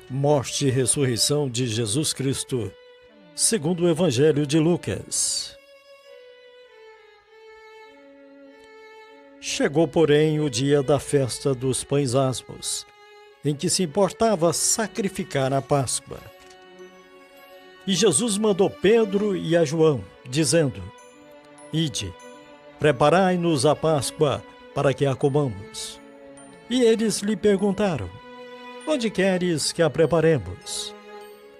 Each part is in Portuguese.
Morte e ressurreição de Jesus Cristo, segundo o Evangelho de Lucas. Chegou, porém, o dia da festa dos pães asmos, em que se importava sacrificar a Páscoa. E Jesus mandou Pedro e a João, dizendo: Ide, preparai-nos a Páscoa para que a comamos. E eles lhe perguntaram: Onde queres que a preparemos?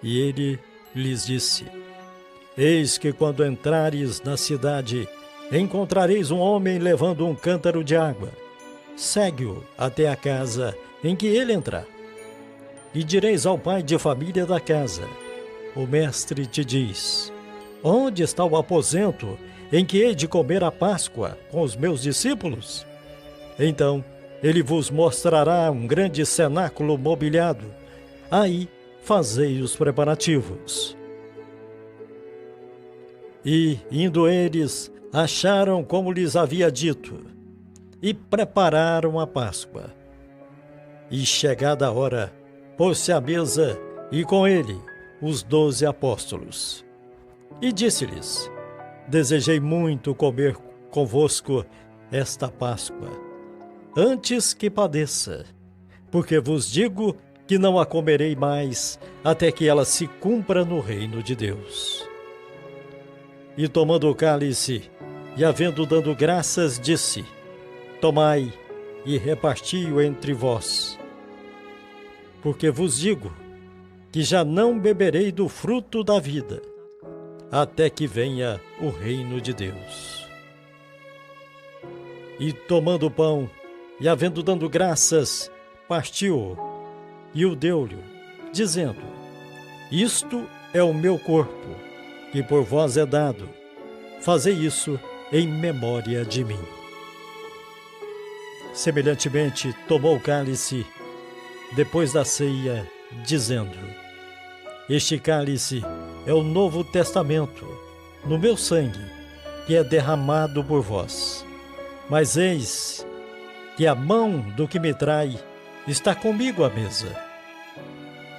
E ele lhes disse: Eis que quando entrares na cidade, encontrareis um homem levando um cântaro de água. Segue-o até a casa em que ele entrar. E direis ao pai de família da casa: O mestre te diz: Onde está o aposento em que hei de comer a Páscoa com os meus discípulos? Então ele vos mostrará um grande cenáculo mobiliado. Aí fazei os preparativos. E, indo eles, acharam como lhes havia dito, e prepararam a Páscoa. E chegada a hora, pôs-se à mesa, e com ele os 12 apóstolos. E disse-lhes: Desejei muito comer convosco esta Páscoa, antes que padeça, porque vos digo que não a comerei mais, até que ela se cumpra no reino de Deus. E tomando o cálice, e havendo dado graças, disse: Tomai e reparti-o entre vós. Porque vos digo que já não beberei do fruto da vida, até que venha o reino de Deus. E tomando o pão, e havendo dado graças, partiu-o e o deu-lhe, dizendo: Isto é o meu corpo, que por vós é dado. Fazei isso em memória de mim. Semelhantemente, tomou o cálice, depois da ceia, dizendo: Este cálice é o novo testamento, no meu sangue, que é derramado por vós. Mas eis que a mão do que me trai está comigo à mesa.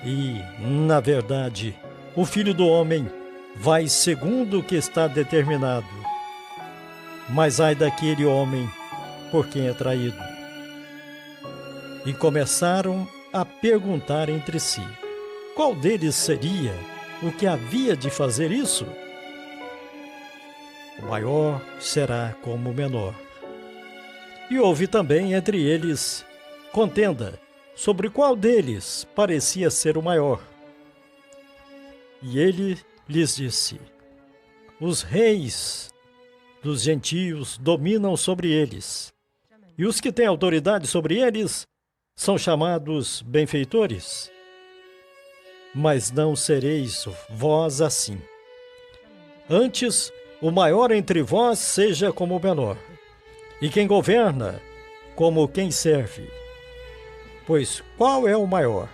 E, na verdade, o Filho do Homem vai segundo o que está determinado. Mas ai daquele homem por quem é traído. E começaram a perguntar entre si: Qual deles seria o que havia de fazer isso? O maior será como o menor. E houve também entre eles contenda sobre qual deles parecia ser o maior. E ele lhes disse: Os reis dos gentios dominam sobre eles, e os que têm autoridade sobre eles são chamados benfeitores. Mas não sereis vós assim. Antes, o maior entre vós seja como o menor, e quem governa, como quem serve. Pois qual é o maior?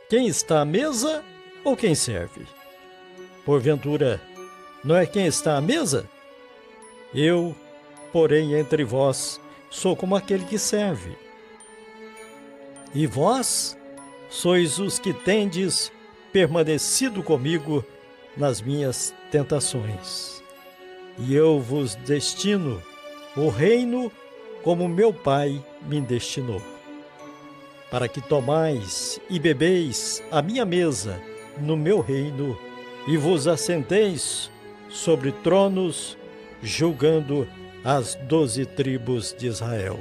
Quem está à mesa ou quem serve? Porventura, não é quem está à mesa? Eu, porém, entre vós, sou como aquele que serve. E vós sois os que tendes permanecido comigo nas minhas tentações. E eu vos destino o reino como meu Pai me destinou, para que tomais e bebeis a minha mesa no meu reino e vos assenteis sobre tronos, julgando as 12 tribos de Israel.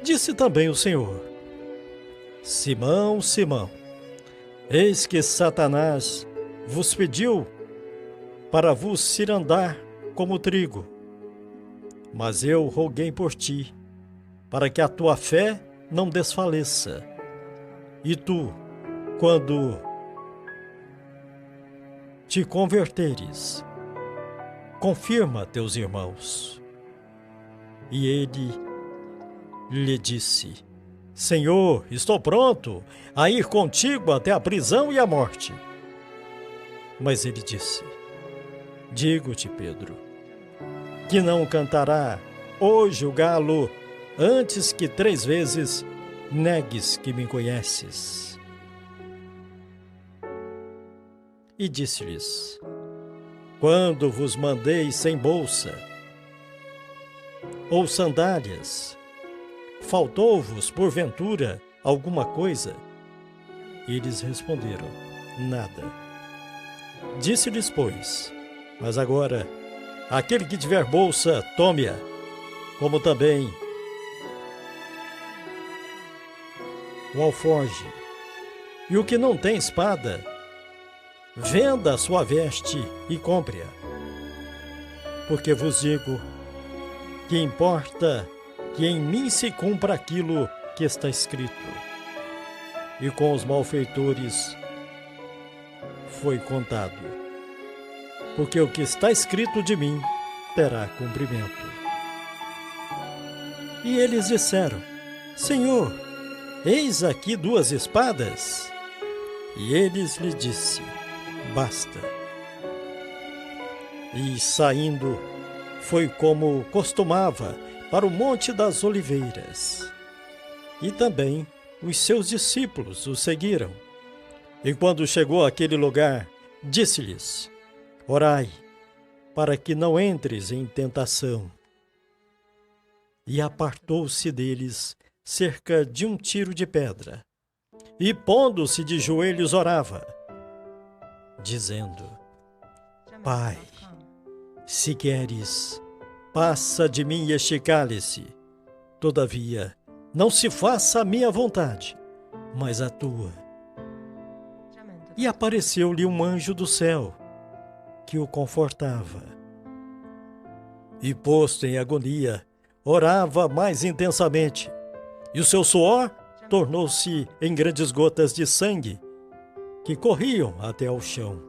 Disse também o Senhor: Simão, Simão, eis que Satanás vos pediu para vos cirandar como trigo. Mas eu roguei por ti, para que a tua fé não desfaleça. E tu, quando te converteres, confirma teus irmãos. E ele lhe disse: Senhor, estou pronto a ir contigo até a prisão e a morte. Mas ele disse: Digo-te, Pedro, que não cantará hoje o galo antes que 3 vezes negues que me conheces. E disse-lhes: quando vos mandei sem bolsa ou sandálias, faltou-vos, porventura, alguma coisa? Eles responderam: nada. Disse-lhes, pois: mas agora, aquele que tiver bolsa, tome-a, como também o alforje. E o que não tem espada, venda a sua veste e compre-a. Porque vos digo que importa que em mim se cumpra aquilo que está escrito. E com os malfeitores foi contado, porque o que está escrito de mim terá cumprimento. E eles disseram: Senhor, eis aqui 2 espadas. E eles lhe disse: basta. E saindo, foi como costumava para o Monte das Oliveiras. E também os seus discípulos o seguiram. E quando chegou àquele lugar, disse-lhes: orai, para que não entres em tentação. E apartou-se deles cerca de 1 tiro de pedra. E pondo-se de joelhos orava, dizendo: Pai, se queres, passa de mim este cálice. Todavia, não se faça a minha vontade, mas a tua. E apareceu-lhe um anjo do céu, que o confortava. E posto em agonia, orava mais intensamente, e o seu suor tornou-se em grandes gotas de sangue, que corriam até ao chão.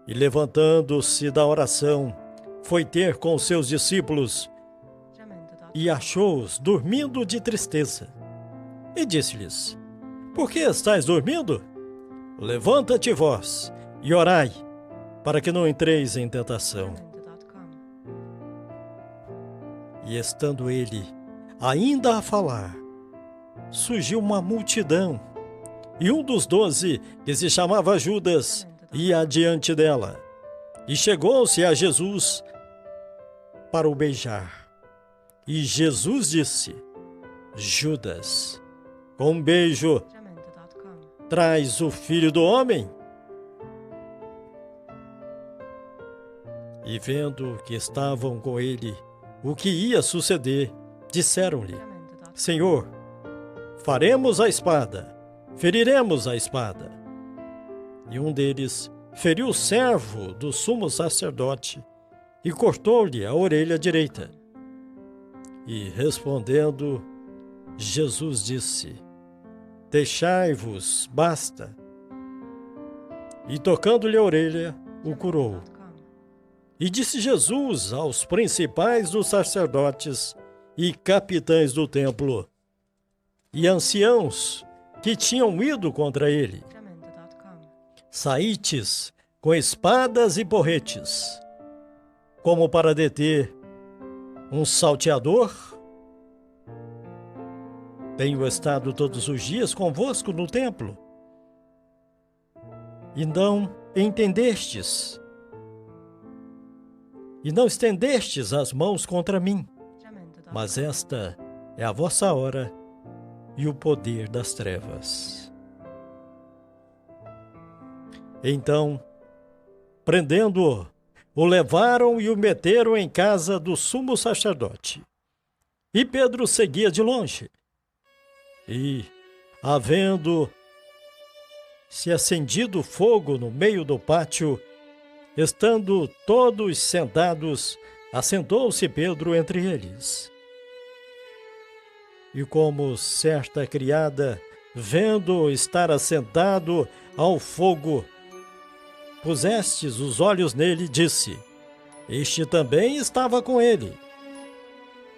E levantando-se da oração, foi ter com os seus discípulos, e achou-os dormindo de tristeza. E disse-lhes: por que estáis dormindo? Levanta-te vós, e orai, para que não entreis em tentação. E estando ele ainda a falar, surgiu uma multidão, e um dos 12, que se chamava Judas, ia adiante dela, e chegou-se a Jesus para o beijar. E Jesus disse: Judas, com um beijo, traz o Filho do Homem? E vendo que estavam com ele o que ia suceder, disseram-lhe: Senhor, faremos a espada, feriremos a espada. E um deles feriu o servo do sumo sacerdote e cortou-lhe a orelha direita. E respondendo, Jesus disse: deixai-vos, basta. E tocando-lhe a orelha, o curou. E disse Jesus aos principais dos sacerdotes e capitães do templo e anciãos que tinham ido contra ele: saítes com espadas e porretes, como para deter um salteador? Tenho estado todos os dias convosco no templo, e não entendestes, e não estendestes as mãos contra mim. Mas esta é a vossa hora e o poder das trevas. Então, prendendo-o, o levaram e o meteram em casa do sumo sacerdote. E Pedro seguia de longe. E, havendo se acendido fogo no meio do pátio, estando todos sentados, assentou-se Pedro entre eles. E como certa criada, vendo estar assentado ao fogo, pusestes os olhos nele, disse: este também estava com ele.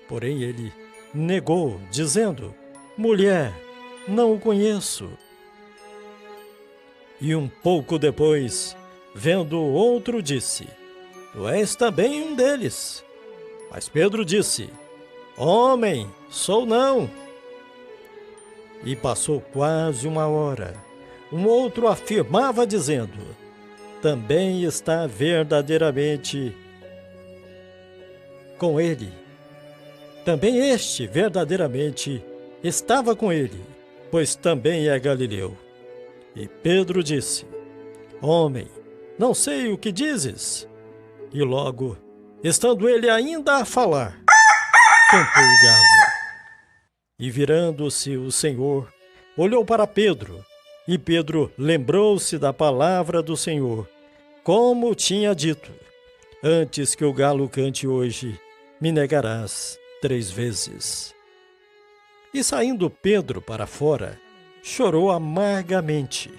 Porém ele negou, dizendo: mulher, não o conheço. E um pouco depois, vendo outro, disse: tu és também um deles. Mas Pedro disse: homem, sou não. E passou quase uma hora. Um outro afirmava dizendo: também está verdadeiramente com ele. Também este verdadeiramente estava com ele, pois também é galileu. E Pedro disse: homem, não sei o que dizes. E logo, estando ele ainda a falar, cantou o galo. E virando-se o Senhor, olhou para Pedro, e Pedro lembrou-se da palavra do Senhor, como tinha dito: antes que o galo cante hoje, me negarás 3 vezes. E saindo Pedro para fora, chorou amargamente.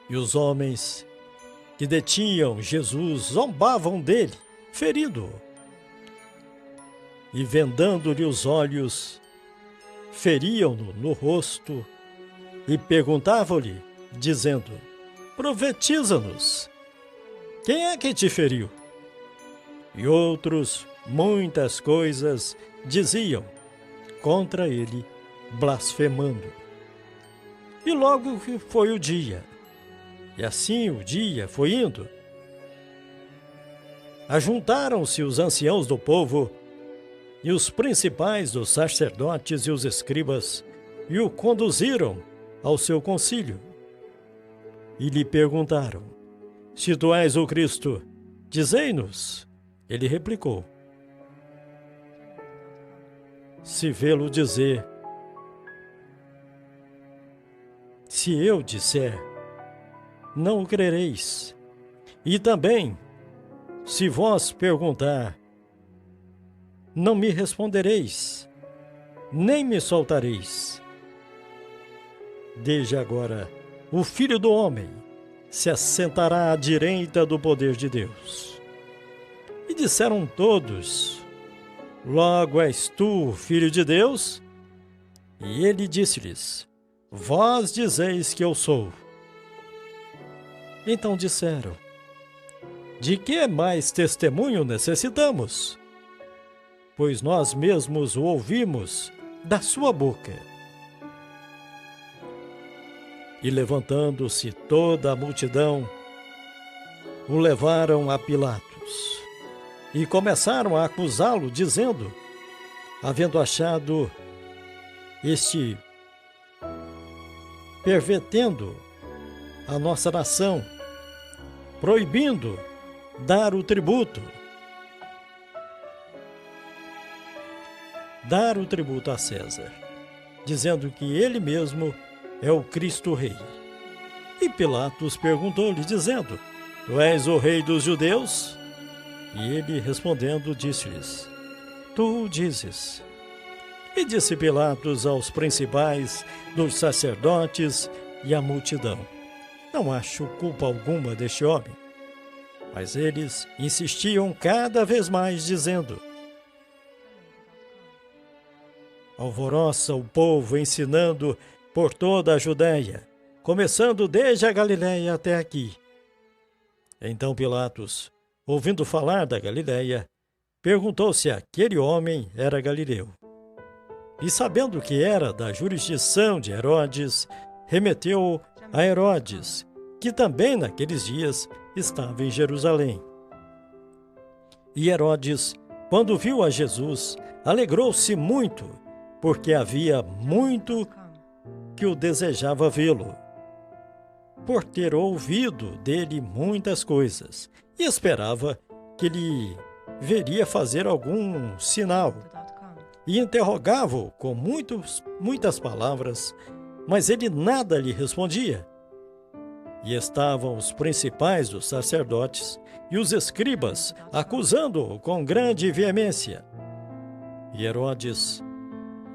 E os homens que detinham Jesus zombavam dele, ferindo-o. E vendando-lhe os olhos, feriam-no no rosto e perguntavam-lhe, dizendo: profetiza-nos, quem é que te feriu? E outros, muitas coisas, diziam contra ele, blasfemando. E logo que foi o dia, e assim o dia foi indo, ajuntaram-se os anciãos do povo e os principais dos sacerdotes e os escribas, e o conduziram ao seu concílio. E lhe perguntaram: se tu és o Cristo, dizei-nos. Ele replicou: se vê-lo dizer, se eu disser, não o crereis. E também, se vós perguntar, não me respondereis, nem me soltareis. Desde agora, o Filho do Homem se assentará à direita do poder de Deus. E disseram todos: logo és tu, Filho de Deus? E ele disse-lhes: vós dizeis que eu sou. Então disseram: de que mais testemunho necessitamos? Pois nós mesmos o ouvimos da sua boca. E levantando-se toda a multidão, o levaram a Pilatos. E começaram a acusá-lo, dizendo, havendo achado este pervertendo a nossa nação, proibindo dar o tributo a César, dizendo que ele mesmo é o Cristo Rei. E Pilatos perguntou-lhe, dizendo: tu és o rei dos judeus? E ele, respondendo, disse-lhes: tu o dizes. E disse Pilatos aos principais dos sacerdotes e à multidão: não acho culpa alguma deste homem. Mas eles insistiam cada vez mais, dizendo: alvoroça o povo, ensinando por toda a Judéia, começando desde a Galiléia até aqui. Então Pilatos, ouvindo falar da Galiléia, perguntou se aquele homem era galileu. E sabendo que era da jurisdição de Herodes, remeteu-o a Herodes, que também naqueles dias estava em Jerusalém. E Herodes, quando viu a Jesus, alegrou-se muito, porque havia muito que o desejava vê-lo, por ter ouvido dele muitas coisas, e esperava que lhe veria fazer algum sinal. E interrogava-o com muitas palavras, mas ele nada lhe respondia. E estavam os principais dos sacerdotes e os escribas acusando-o com grande veemência. E Herodes,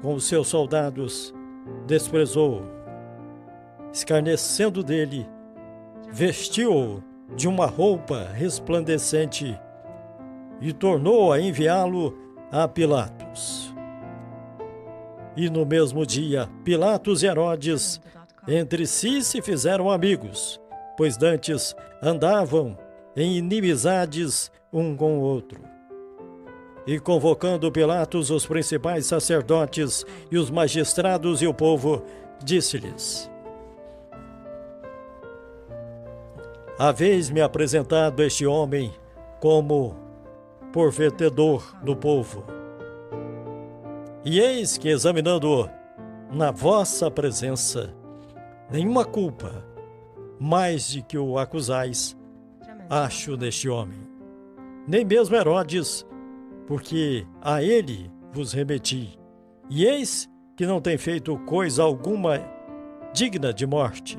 com os seus soldados, desprezou-o, escarnecendo dele, vestiu-o de uma roupa resplandecente e tornou a enviá-lo a Pilatos. E no mesmo dia, Pilatos e Herodes entre si se fizeram amigos, pois dantes andavam em inimizades um com o outro. E convocando Pilatos, os principais sacerdotes e os magistrados e o povo, disse-lhes: haveis-me apresentado este homem como porvenedor do povo. E eis que, examinando-o na vossa presença, nenhuma culpa, mais de que o acusais, acho neste homem. Nem mesmo Herodes, porque a ele vos remeti. E eis que não tem feito coisa alguma digna de morte.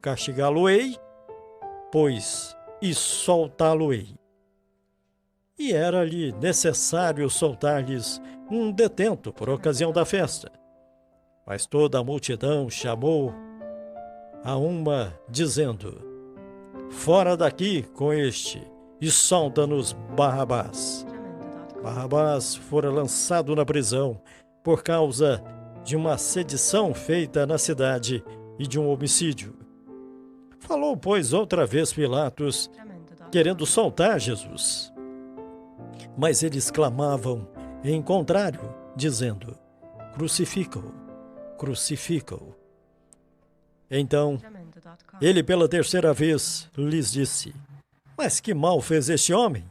Castigá-lo-ei, pois, e soltá-lo-ei. E era-lhe necessário soltar-lhes um detento por ocasião da festa. Mas toda a multidão chamou a uma, dizendo: fora daqui com este, e solta-nos Barrabás. Barrabás fora lançado na prisão por causa de uma sedição feita na cidade e de um homicídio. Falou, pois, outra vez Pilatos, querendo soltar Jesus. Mas eles clamavam em contrário, dizendo: crucifica-o, crucifica-o. Então, ele pela terceira vez lhes disse: mas que mal fez este homem?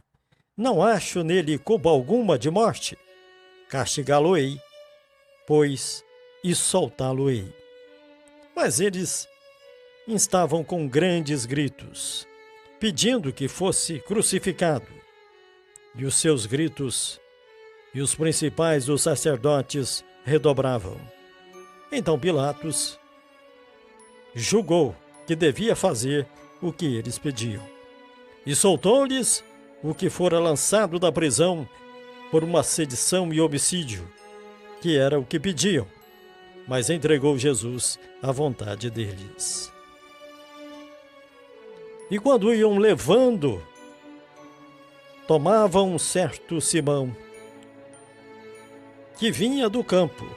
Não acho nele culpa alguma de morte. Castigá-lo-ei, pois, e soltá-lo-ei. Mas eles estavam com grandes gritos, pedindo que fosse crucificado. E os seus gritos e os principais dos sacerdotes redobravam. Então Pilatos julgou que devia fazer o que eles pediam. E soltou-lhes o que fora lançado da prisão por uma sedição e homicídio, que era o que pediam, mas entregou Jesus à vontade deles. E quando iam levando, tomavam um certo Simão, que vinha do campo,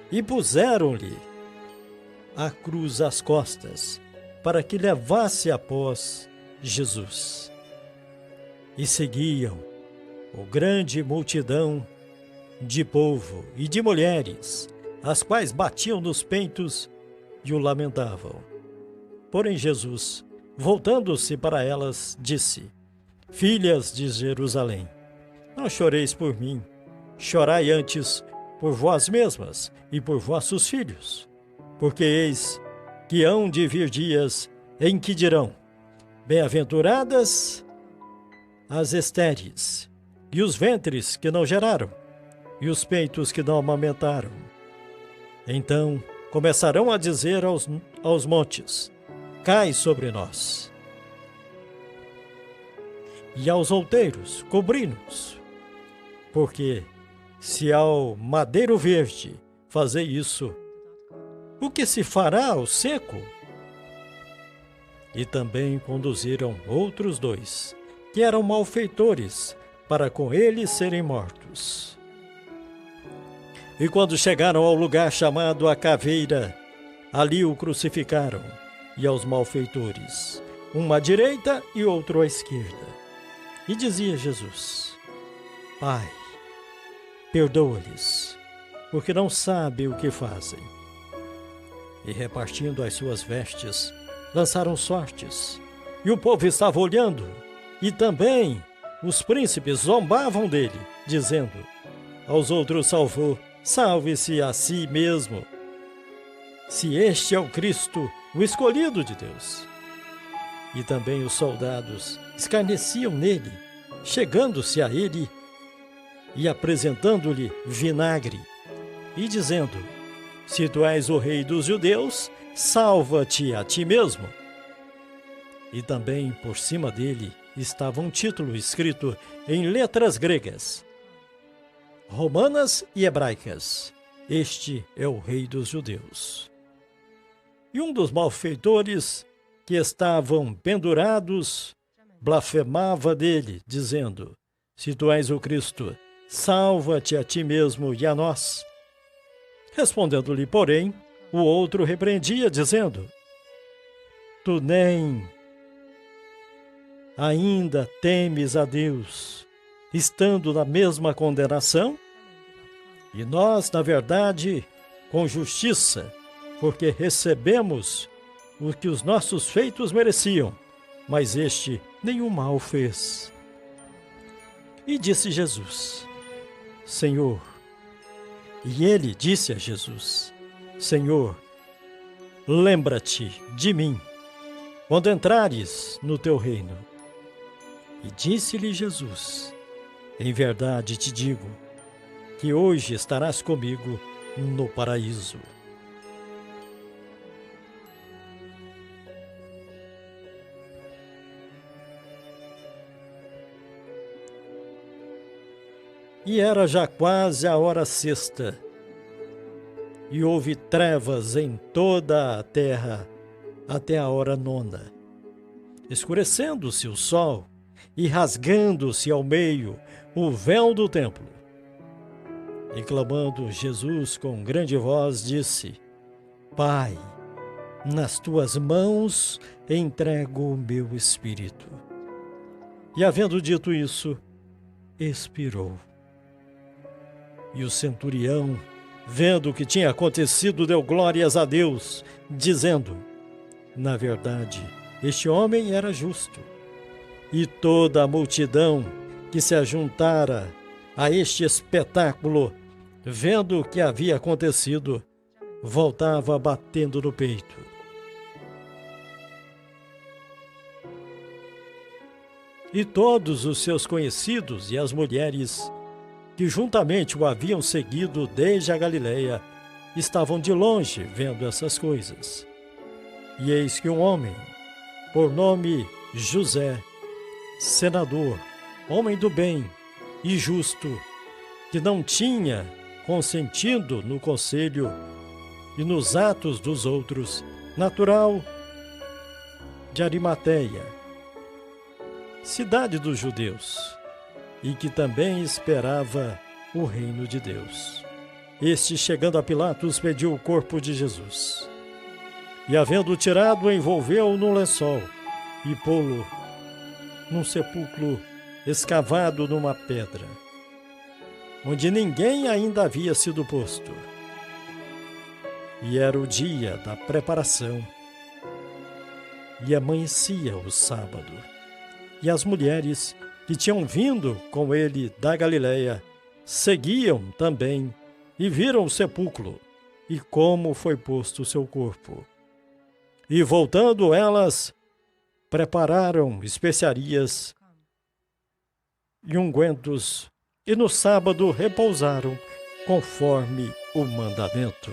e puseram-lhe a cruz às costas, para que levasse após Jesus. E seguiam o grande multidão de povo e de mulheres, as quais batiam nos peitos e o lamentavam. Porém Jesus, voltando-se para elas, disse: filhas de Jerusalém, não choreis por mim, chorai antes por vós mesmas e por vossos filhos, porque eis que hão de vir dias em que dirão: bem-aventuradas as estéreis, e os ventres que não geraram, e os peitos que não amamentaram. Então começarão a dizer aos montes: cai sobre nós. E aos outeiros: cobri-nos. Porque se ao madeiro verde fazer isso, o que se fará ao seco? E também conduziram outros dois, que eram malfeitores, para com eles serem mortos. E quando chegaram ao lugar chamado a Caveira, ali o crucificaram, e aos malfeitores, um à direita e outro à esquerda. E dizia Jesus: Pai, perdoa-lhes, porque não sabem o que fazem. E repartindo as suas vestes, lançaram sortes. E o povo estava olhando, e também os príncipes zombavam dele, dizendo: aos outros salvou, salve-se a si mesmo, se este é o Cristo, o escolhido de Deus. E também os soldados escarneciam nele, chegando-se a ele e apresentando-lhe vinagre, e dizendo: se tu és o rei dos judeus, salva-te a ti mesmo. E também por cima dele estava um título escrito em letras gregas, romanas e hebraicas: este é o rei dos judeus. E um dos malfeitores que estavam pendurados blasfemava dele, dizendo: se tu és o Cristo, salva-te a ti mesmo e a nós. Respondendo-lhe, porém, o outro repreendia, dizendo: tu nem ainda temes a Deus, estando na mesma condenação, e nós, na verdade, com justiça, porque recebemos o que os nossos feitos mereciam, mas este nenhum mal fez. E disse Jesus: Senhor. E ele disse a Jesus: Senhor, lembra-te de mim quando entrares no teu reino. E disse-lhe Jesus: Em verdade te digo que hoje estarás comigo no paraíso. E era já quase a hora sexta, e houve trevas em toda a terra até a hora nona. Escurecendo-se o sol e rasgando-se ao meio o véu do templo. E clamando Jesus com grande voz, disse: Pai, nas tuas mãos entrego o meu espírito. E havendo dito isso, expirou. E o centurião, vendo o que tinha acontecido, deu glórias a Deus, dizendo: Na verdade, este homem era justo. E toda a multidão que se ajuntara a este espetáculo, vendo o que havia acontecido, voltava batendo no peito. E todos os seus conhecidos e as mulheres que juntamente o haviam seguido desde a Galileia, estavam de longe vendo essas coisas. E eis que um homem, por nome José, senador, homem do bem e justo, que não tinha consentido no conselho e nos atos dos outros, natural de Arimateia, cidade dos judeus, e que também esperava o reino de Deus. Este, chegando a Pilatos, pediu o corpo de Jesus. E, havendo tirado, envolveu-o num lençol e pô-lo num sepulcro escavado numa pedra, onde ninguém ainda havia sido posto. E era o dia da preparação, e amanhecia o sábado. E as mulheres que tinham vindo com ele da Galileia seguiam também e viram o sepulcro e como foi posto o seu corpo. E voltando elas, prepararam especiarias e ungüentos, e no sábado repousaram conforme o mandamento.